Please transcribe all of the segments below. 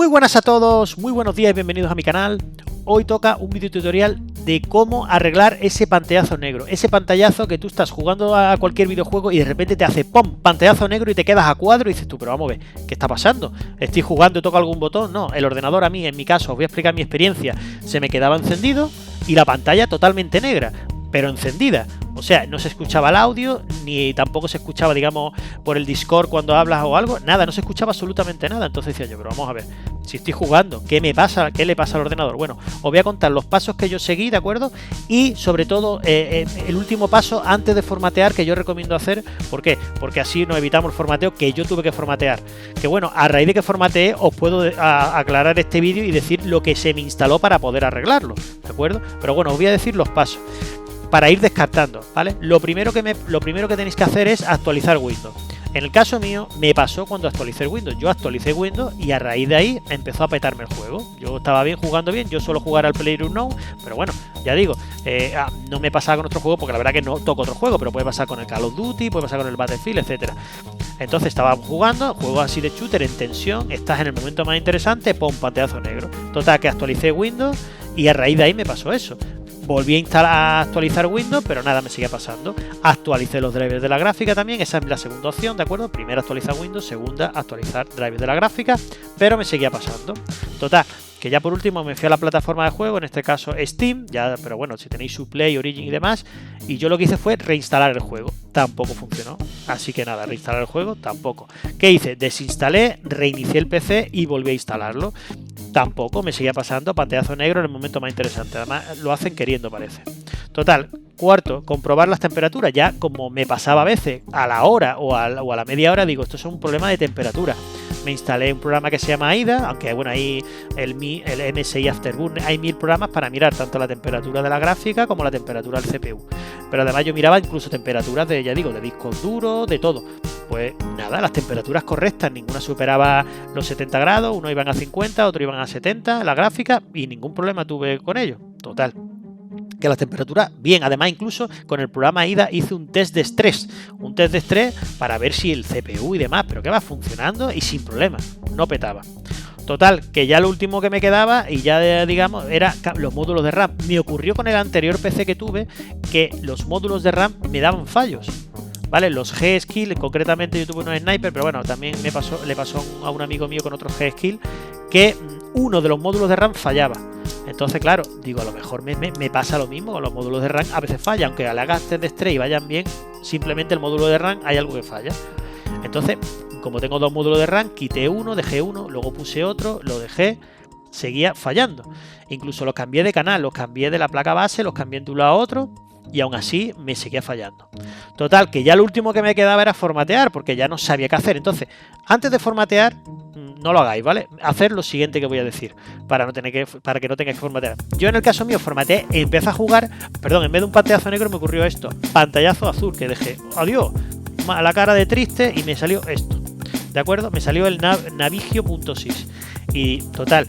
Muy buenas a todos, muy buenos días y bienvenidos a mi canal. Hoy toca un video tutorial de cómo arreglar ese pantallazo negro. Ese pantallazo que tú estás jugando a cualquier videojuego y de repente te hace ¡pum! Pantallazo negro y te quedas a cuadro y dices tú, pero vamos a ver, ¿qué está pasando? ¿Estoy jugando y toco algún botón? No, el ordenador a mí, en mi caso, os voy a explicar mi experiencia, se me quedaba encendido y la pantalla totalmente negra, pero encendida. O sea, no se escuchaba el audio, ni tampoco se escuchaba, digamos, por el Discord cuando hablas o algo, nada, no se escuchaba absolutamente nada. Entonces decía yo, pero vamos a ver, si estoy jugando, ¿qué me pasa? ¿Qué le pasa al ordenador? Bueno, os voy a contar los pasos que yo seguí, ¿de acuerdo? Y sobre todo, el último paso antes de formatear que yo recomiendo hacer. ¿Por qué? Porque así nos evitamos el formateo que yo tuve que formatear. Que bueno, a raíz de que formateé, os puedo aclarar este vídeo y decir lo que se me instaló para poder arreglarlo, ¿de acuerdo? Pero bueno, os voy a decir los pasos para ir descartando, ¿vale? Lo primero que tenéis que hacer es actualizar Windows. En el caso mío, me pasó cuando actualicé Windows. Yo actualicé Windows y a raíz de ahí empezó a petarme el juego. Yo estaba bien, jugando bien, yo suelo jugar al PlayerUnknown, pero bueno, ya digo, no me pasaba con otro juego porque la verdad que no toco otro juego, pero puede pasar con el Call of Duty, puede pasar con el Battlefield, etcétera. Entonces estaba jugando, juegos así de shooter en tensión, estás en el momento más interesante, pum, pantallazo negro. Total, que actualicé Windows y a raíz de ahí me pasó eso. Volví a actualizar Windows, pero nada me seguía pasando. Actualicé los drivers de la gráfica también, esa es la segunda opción, ¿de acuerdo? Primera, actualizar Windows, segunda, actualizar drivers de la gráfica, pero me seguía pasando. Total, que ya por último me fui a la plataforma de juego, en este caso Steam, ya, pero bueno, si tenéis su Play, Origin y demás, y yo lo que hice fue reinstalar el juego, tampoco funcionó, así que nada, reinstalar el juego, tampoco. ¿Qué hice? Desinstalé, reinicié el PC y volví a instalarlo. Tampoco me seguía pasando pantallazo negro en el momento más interesante. Además, lo hacen queriendo, parece. Total, cuarto, comprobar las temperaturas. Ya como me pasaba a veces a la hora o a la media hora, digo, esto es un problema de temperatura. Me instalé un programa que se llama AIDA, aunque bueno, ahí el MSI Afterburner, hay 1000 programas para mirar tanto la temperatura de la gráfica como la temperatura del CPU. Pero además yo miraba incluso temperaturas de, ya digo, de discos duros, de todo. Pues nada, las temperaturas correctas, ninguna superaba los 70 grados, uno iban a 50, otro iban a 70, la gráfica, y ningún problema tuve con ello. Total, que las temperaturas, bien, además incluso con el programa AIDA hice un test de estrés para ver si el CPU y demás, pero que va funcionando y sin problema, no petaba. Total, que ya lo último que me quedaba y ya digamos era los módulos de RAM. Me ocurrió con el anterior PC que tuve que los módulos de RAM me daban fallos. ¿Vale? Los G-Skill, concretamente yo tuve unos Sniper, pero bueno, también le pasó a un amigo mío con otros G-Skill que uno de los módulos de RAM fallaba. Entonces, claro, digo, a lo mejor me pasa lo mismo con los módulos de RAM, a veces falla, aunque le hagas test de estrés y vayan bien, simplemente el módulo de RAM hay algo que falla. Entonces, como tengo dos módulos de RAM, quité uno, dejé uno, luego puse otro, lo dejé, seguía fallando. Incluso los cambié de canal, los cambié de la placa base, los cambié de un lado a otro, y aún así me seguía fallando. Total, que ya lo último que me quedaba era formatear, porque ya no sabía qué hacer. Entonces, antes de formatear, no lo hagáis, ¿vale? Hacer lo siguiente que voy a decir, para que no tengáis que formatear. Yo en el caso mío formateé, empecé a jugar, perdón, en vez de un pantallazo negro me ocurrió esto, pantallazo azul, que dejé, adiós, a la cara de triste, y me salió esto, ¿de acuerdo? Me salió el navigio.sys. Y total,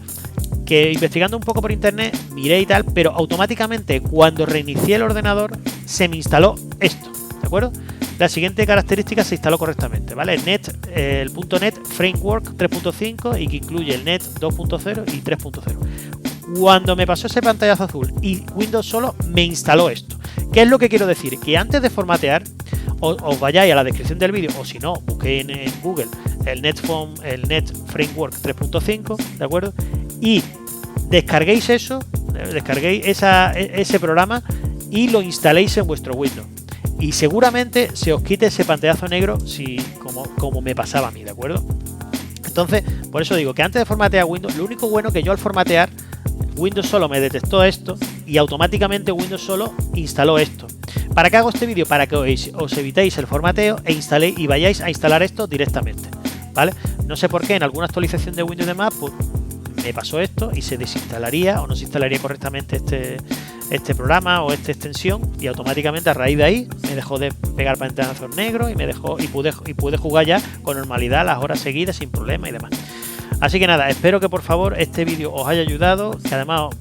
que investigando un poco por internet, miré y tal, pero automáticamente cuando reinicié el ordenador se me instaló esto, ¿de acuerdo? La siguiente característica se instaló correctamente, ¿vale? El .NET Framework 3.5 y que incluye el NET 2.0 y 3.0. Cuando me pasó ese pantallazo azul y Windows solo, me instaló esto. ¿Qué es lo que quiero decir? Que antes de formatear, os vayáis a la descripción del vídeo, o si no, busquéis en Google el NET Framework 3.5, ¿de acuerdo? Y descarguéis eso, descarguéis ese programa y lo instaléis en vuestro Windows. Y seguramente se os quite ese pantallazo negro como me pasaba a mí, ¿de acuerdo? Entonces, por eso digo que antes de formatear Windows, lo único bueno que yo al formatear, Windows solo me detectó esto y automáticamente Windows solo instaló esto. ¿Para qué hago este vídeo? Para que os evitéis el formateo y vayáis a instalar esto directamente, ¿vale? No sé por qué en alguna actualización de Windows y demás, pues me pasó esto y se desinstalaría o no se instalaría correctamente este programa o esta extensión, y automáticamente a raíz de ahí me dejó de pegar pantallazos negros y pude jugar ya con normalidad las horas seguidas sin problema y demás. Así que nada, espero que por favor este vídeo os haya ayudado, que además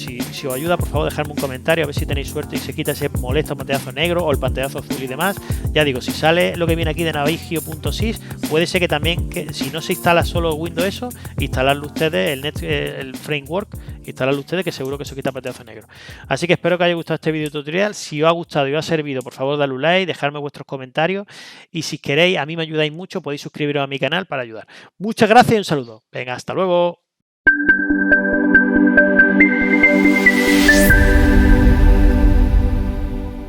si os ayuda, por favor, dejadme un comentario, a ver si tenéis suerte y se quita ese molesto pantallazo negro o el pantallazo azul y demás. Ya digo, si sale lo que viene aquí de navigio.sys, puede ser que también, que si no se instala solo Windows eso, instalarlo ustedes, el framework, instalarlo ustedes, que seguro que se quita el pantallazo negro. Así que espero que os haya gustado este video tutorial. Si os ha gustado y os ha servido, por favor, dadle un like, dejadme vuestros comentarios y si queréis, a mí me ayudáis mucho, podéis suscribiros a mi canal para ayudar. Muchas gracias y un saludo. Venga, hasta luego.